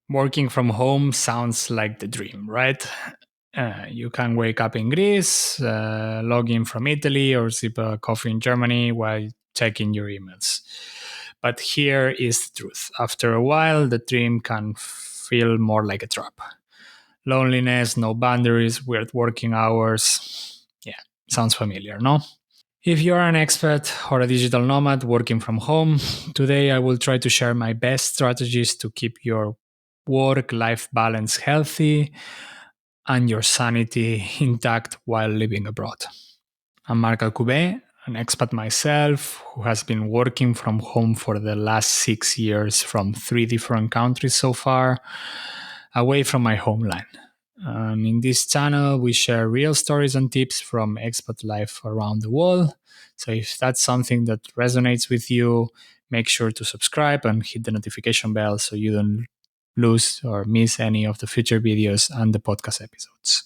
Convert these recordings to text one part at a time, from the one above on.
Working from home sounds like the dream, right? You can wake up in Greece, log in from Italy, or sip a coffee in Germany while checking your emails. But here is the truth. After a while, the dream can feel more like a trap. Loneliness, no boundaries, weird working hours. Yeah, sounds familiar, no? If you're an expat or a digital nomad working from home, today I will try to share my best strategies to keep your work life balance healthy and your sanity intact while living abroad. I'm Marc Alcubé, an expat myself who has been working from home for the last 6 years from 3 different countries so far, away from my homeland. And in this channel, we share real stories and tips from expat life around the world. So if that's something that resonates with you, make sure to subscribe and hit the notification bell so you don't lose or miss any of the future videos and the podcast episodes.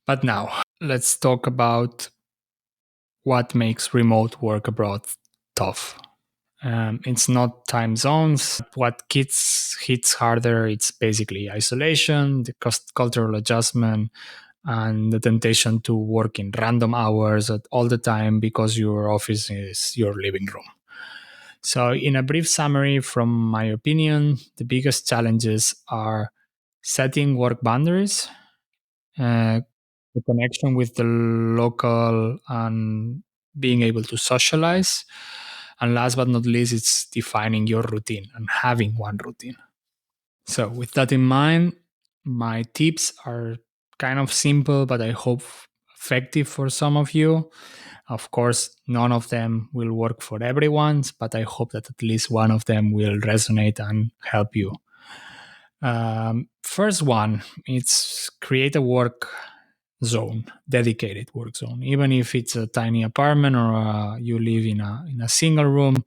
But now, let's talk about what makes remote work abroad tough. It's not time zones. What hits harder, it's basically isolation, the cultural adjustment, and the temptation to work in random hours all the time because your office is your living room. So, in a brief summary, from my opinion, the biggest challenges are setting work boundaries, uh, the connection with the local, and being able to socialize. And last but not least, it's defining your routine and having one routine. So, with that in mind, my tips are kind of simple, but I hope effective for some of you. Of course, none of them will work for everyone, but I hope that at least one of them will resonate and help you. First one, it's create a work zone, dedicated work zone. Even if it's a tiny apartment or you live in a single room,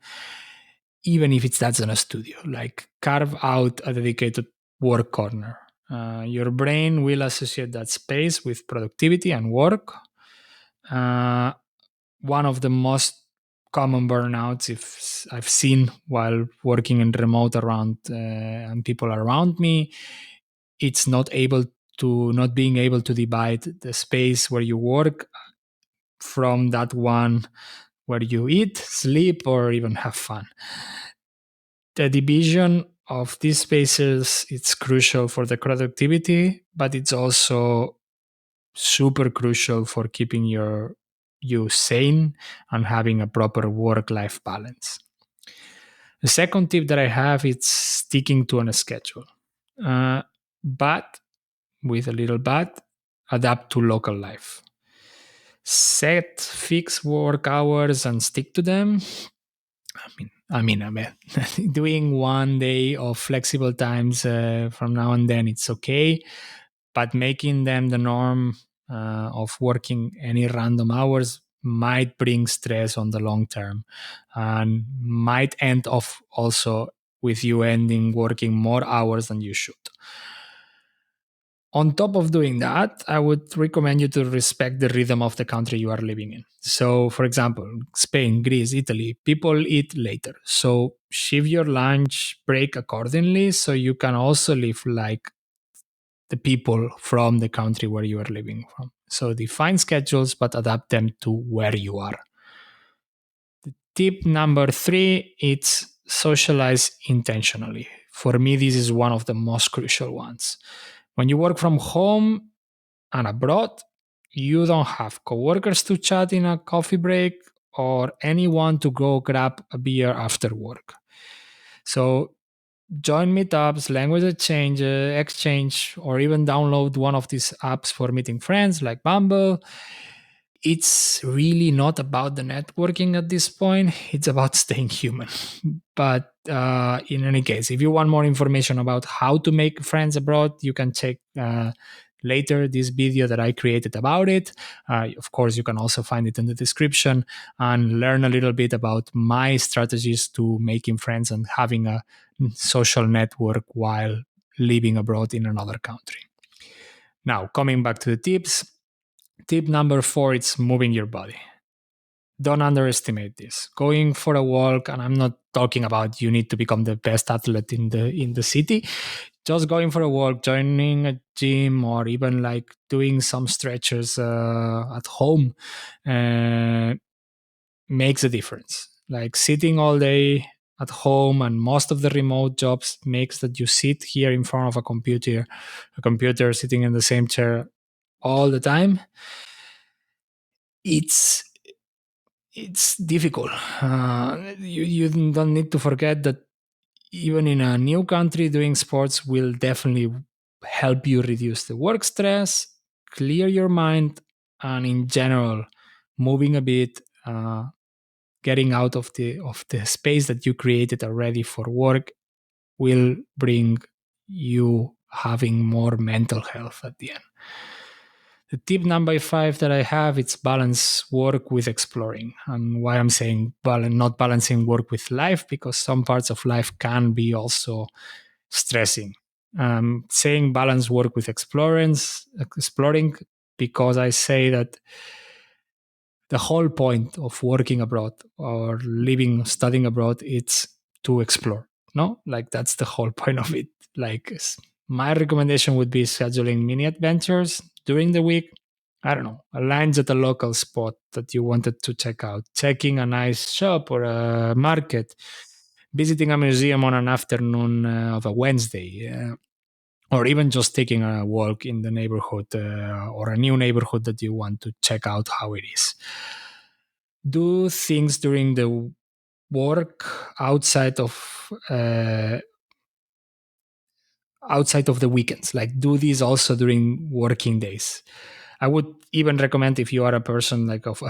even if that's in a studio, like carve out a dedicated work corner. Your brain will associate that space with productivity and work. Uh, One of the most common burnouts if I've seen while working in remote around and people around me, it's not being able to divide the space where you work from that one where you eat, sleep, or even have fun. The division of these spaces, it's crucial for the productivity, but it's also super crucial for keeping you sane and having a proper work-life balance. The second tip that I have is sticking to a schedule. But with a little but, adapt to local life. Set fixed work hours and stick to them. I mean, doing one day of flexible times from now and then, it's okay. But making them the norm of working any random hours might bring stress on the long term and might end off also with you ending working more hours than you should. On top of doing that, I would recommend you to respect the rhythm of the country you are living in. So, for example, Spain, Greece, Italy, people eat later. So, shift your lunch break accordingly so you can also live like the people from the country where you are living from. So, define schedules but adapt them to where you are. Tip number 3, it's socialize intentionally. For me, this is one of the most crucial ones. When you work from home and abroad, you don't have coworkers to chat in a coffee break or anyone to go grab a beer after work. So join meetups, language exchange, or even download one of these apps for meeting friends like Bumble. It's really not about the networking at this point. It's about staying human. But in any case, if you want more information about how to make friends abroad, you can check later this video that I created about it. Of course, you can also find it in the description and learn a little bit about my strategies to making friends and having a social network while living abroad in another country. Now, coming back to the tips. Tip number 4, it's moving your body. Don't underestimate this. Going for a walk, and I'm not talking about you need to become the best athlete in the city. Just going for a walk, joining a gym, or even like doing some stretches at home uh, makes a difference. Like sitting all day at home, and most of the remote jobs makes that you sit here in front of a computer sitting in the same chair all the time. It's it's difficult. You don't need to forget that even in a new country, doing sports will definitely help you reduce the work stress, clear your mind, and in general, moving a bit, getting out of the space that you created already for work will bring you having more mental health at the end. The tip number 5 that I have, it's balance work with exploring. And why I'm saying not balancing work with life, because some parts of life can be also stressing. Saying balance work with exploring, because I say that the whole point of working abroad or living, studying abroad, it's to explore. No, like that's the whole point of it. Like my recommendation would be scheduling mini adventures during the week. I don't know, a lunch at a local spot that you wanted to check out, checking a nice shop or a market, visiting a museum on an afternoon of a Wednesday, or even just taking a walk in the neighborhood or a new neighborhood that you want to check out how it is. Do things during the work outside of the weekends, like do these also during working days. I would even recommend, if you are a person like of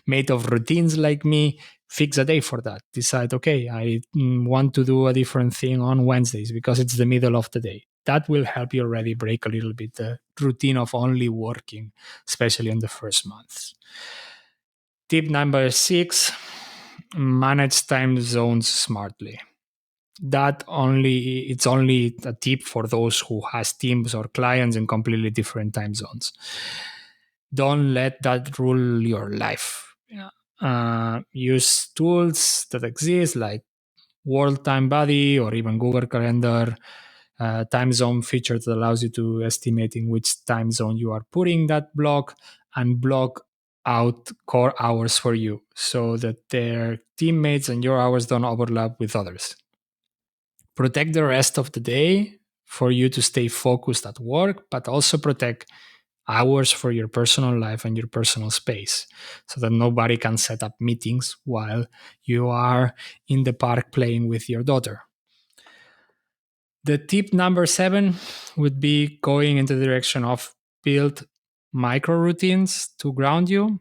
made of routines like me, fix a day for that. Decide, okay, I want to do a different thing on Wednesdays because it's the middle of the day. That will help you already break a little bit the routine of only working, especially in the first months. Tip number 6, manage time zones smartly. It's only a tip for those who has teams or clients in completely different time zones. Don't let that rule your life. Yeah. Use tools that exist like World Time Buddy or even Google Calendar, time zone feature that allows you to estimate in which time zone you are putting that block, and block out core hours for you so that their teammates and your hours don't overlap with others. Protect the rest of the day for you to stay focused at work, but also protect hours for your personal life and your personal space so that nobody can set up meetings while you are in the park playing with your daughter. The tip number 7 would be going into the direction of build micro routines to ground you.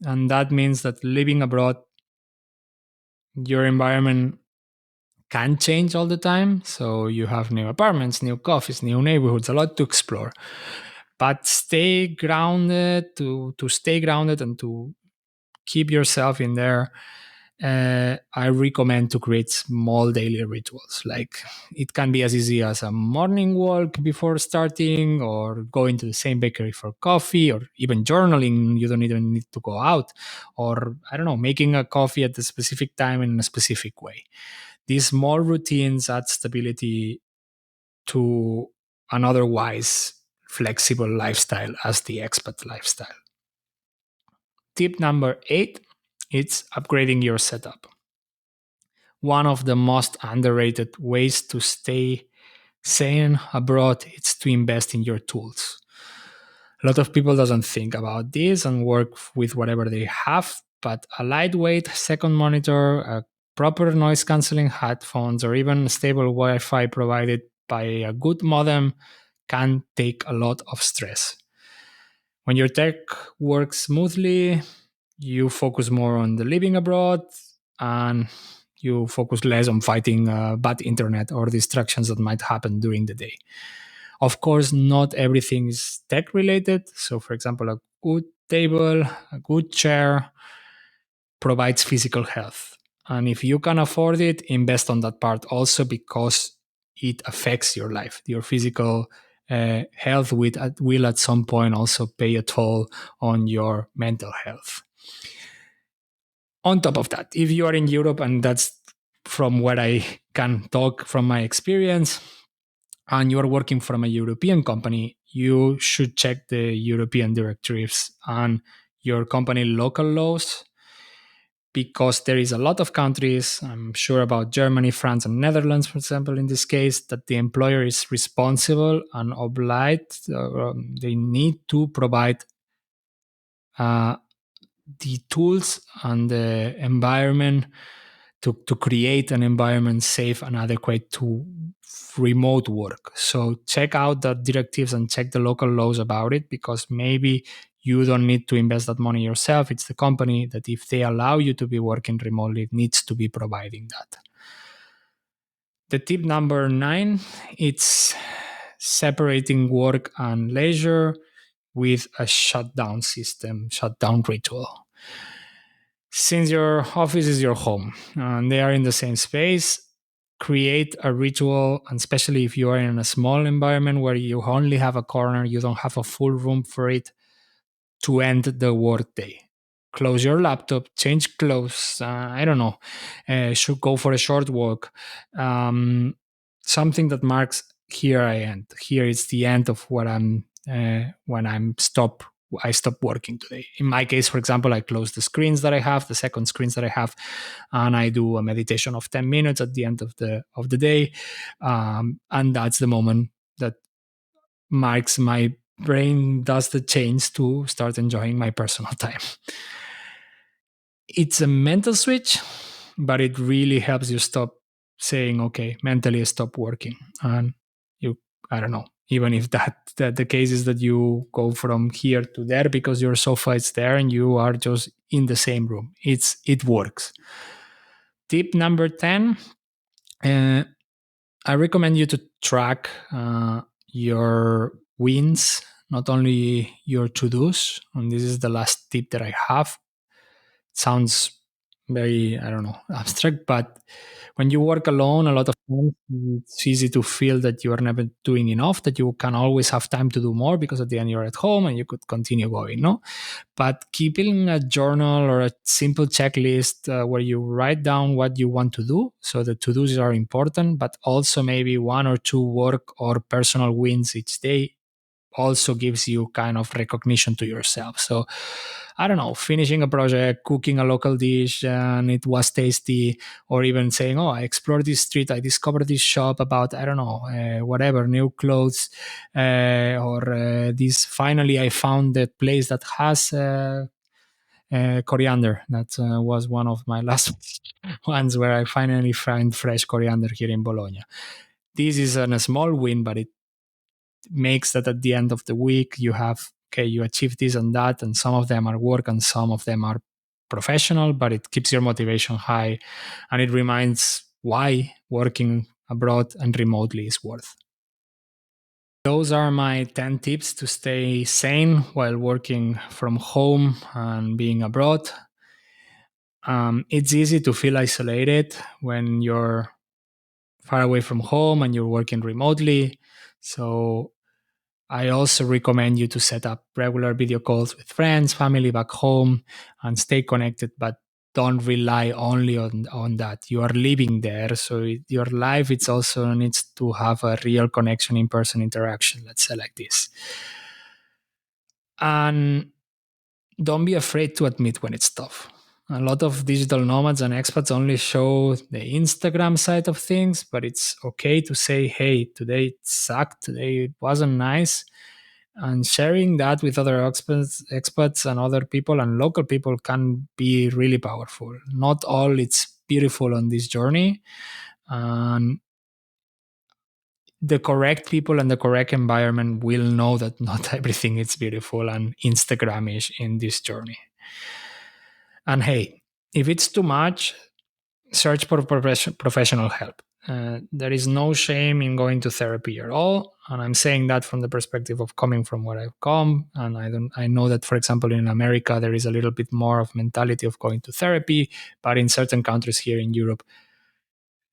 And that means that living abroad, your environment can change all the time. So you have new apartments, new coffees, new neighborhoods, a lot to explore. But stay grounded to stay grounded and to keep yourself in there. I recommend to create small daily rituals. Like it can be as easy as a morning walk before starting, or going to the same bakery for coffee, or even journaling. You don't even need to go out, or I don't know, making a coffee at a specific time in a specific way. These small routines add stability to an otherwise flexible lifestyle as the expat lifestyle. Tip number 8, it's upgrading your setup. One of the most underrated ways to stay sane abroad is to invest in your tools. A lot of people doesn't think about this and work with whatever they have, but a lightweight second monitor, a proper noise cancelling headphones, or even stable Wi-Fi provided by a good modem can take a lot of stress. When your tech works smoothly, you focus more on the living abroad, and you focus less on fighting bad internet or distractions that might happen during the day. Of course, not everything is tech related. So, for example, a good table, a good chair provides physical health. And if you can afford it, invest on that part also, because it affects your life. Your physical health will at some point also pay a toll on your mental health. On top of that, if you are in Europe, and that's from what I can talk from my experience, and you are working from a European company, you should check the European directives and your company local laws, because there is a lot of countries, I'm sure about Germany, France, and Netherlands, for example, in this case, that the employer is responsible and obliged, they need to provide uh, the tools and the environment to create an environment safe and adequate to remote work. So check out the directives and check the local laws about it, because maybe you don't need to invest that money yourself. It's the company that, if they allow you to be working remotely, needs to be providing that. The tip number 9, it's separating work and leisure with a shutdown system, shutdown ritual. Since your office is your home and they are in the same space, create a ritual, and especially if you are in a small environment where you only have a corner, you don't have a full room for it, to end the workday. Close your laptop, change clothes, I don't know, should go for a short walk. Something that marks, here I end. Here is the end of what I'm when I stop working today. In my case, for example, I close the screens that I have, the second screens that I have, and I do a meditation of 10 minutes at the end of the day. And that's the moment that marks my brain does the change to start enjoying my personal time. It's a mental switch, but it really helps you stop saying, okay, mentally stop working. And you, I don't know, even if that the case is that you go from here to there because your sofa is there and you are just in the same room. It works. Tip number 10, uh, I recommend you to track your wins, not only your to-dos. And this is the last tip that I have. It sounds very, I don't know, abstract, but when you work alone, a lot of times it's easy to feel that you are never doing enough, that you can always have time to do more because at the end you're at home and you could continue going, no? But keeping a journal or a simple checklist where you write down what you want to do. So the to-dos are important, but also maybe one or two work or personal wins each day also gives you kind of recognition to yourself. So I don't know, finishing a project, cooking a local dish and it was tasty, or even saying, oh, I explored this street, I discovered this shop about, I don't know, whatever, new clothes, or this, finally I found that place that has coriander. That was one of my last ones where I finally find fresh coriander here in Bologna. This is a small win, but it makes that at the end of the week you have, okay, you achieve this and that, and some of them are work and some of them are professional, but it keeps your motivation high and it reminds why working abroad and remotely is worth. Those are my 10 tips to stay sane while working from home and being abroad. It's easy to feel isolated when you're far away from home and you're working remotely. So I also recommend you to set up regular video calls with friends, family back home, and stay connected, but don't rely only on that. You are living there, so your life it's also needs to have a real connection, in-person interaction, let's say like this. And don't be afraid to admit when it's tough. A lot of digital nomads and expats only show the Instagram side of things, but it's okay to say, hey, today it sucked, today it wasn't nice. And sharing that with other experts and other people and local people can be really powerful. Not all it's beautiful on this journey. And the correct people and the correct environment will know that not everything is beautiful and Instagramish in this journey. And hey, if it's too much, search for professional help. There is no shame in going to therapy at all, and I'm saying that from the perspective of coming from where I've come. And I know that, for example, in America there is a little bit more of mentality of going to therapy, but in certain countries here in Europe,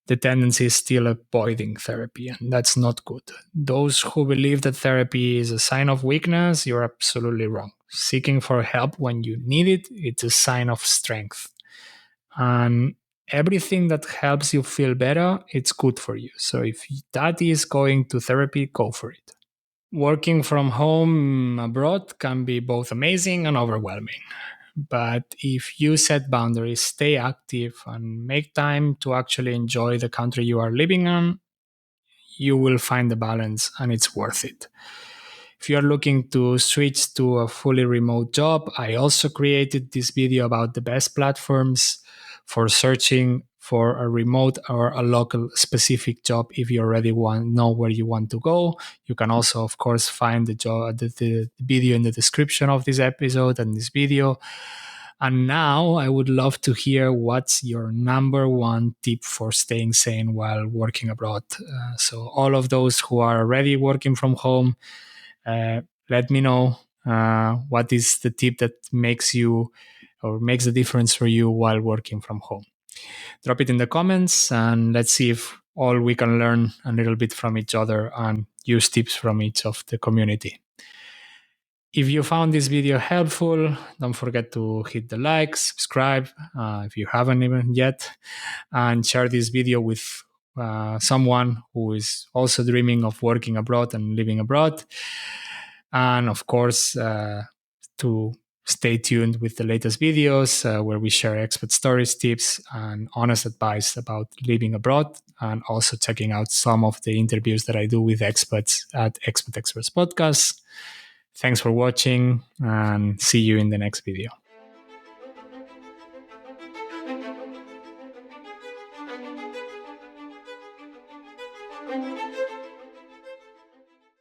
the tendency is still avoiding therapy, and that's not good. Those who believe that therapy is a sign of weakness, you're absolutely wrong. Seeking for help when you need it, it's a sign of strength. And everything that helps you feel better, it's good for you. So if that is going to therapy, go for it. Working from home abroad can be both amazing and overwhelming. But if you set boundaries, stay active, and make time to actually enjoy the country you are living in, you will find the balance and it's worth it. If you're looking to switch to a fully remote job, I also created this video about the best platforms for searching for a remote or a local specific job. If you already know where you want to go, you can also, of course, find the video in the description of this episode and this video. And now I would love to hear what's your number one tip for staying sane while working abroad. So all of those who are already working from home, let me know what is the tip that makes you or makes the difference for you while working from home. Drop it in the comments and let's see if all we can learn a little bit from each other and use tips from each of the community. If you found this video helpful, don't forget to hit the like, subscribe if you haven't even yet, and share this video with someone who is also dreaming of working abroad and living abroad. And of course, to stay tuned with the latest videos where we share expat stories, tips, and honest advice about living abroad, and also checking out some of the interviews that I do with expats at Expat Experts Podcast. Thanks for watching and see you in the next video.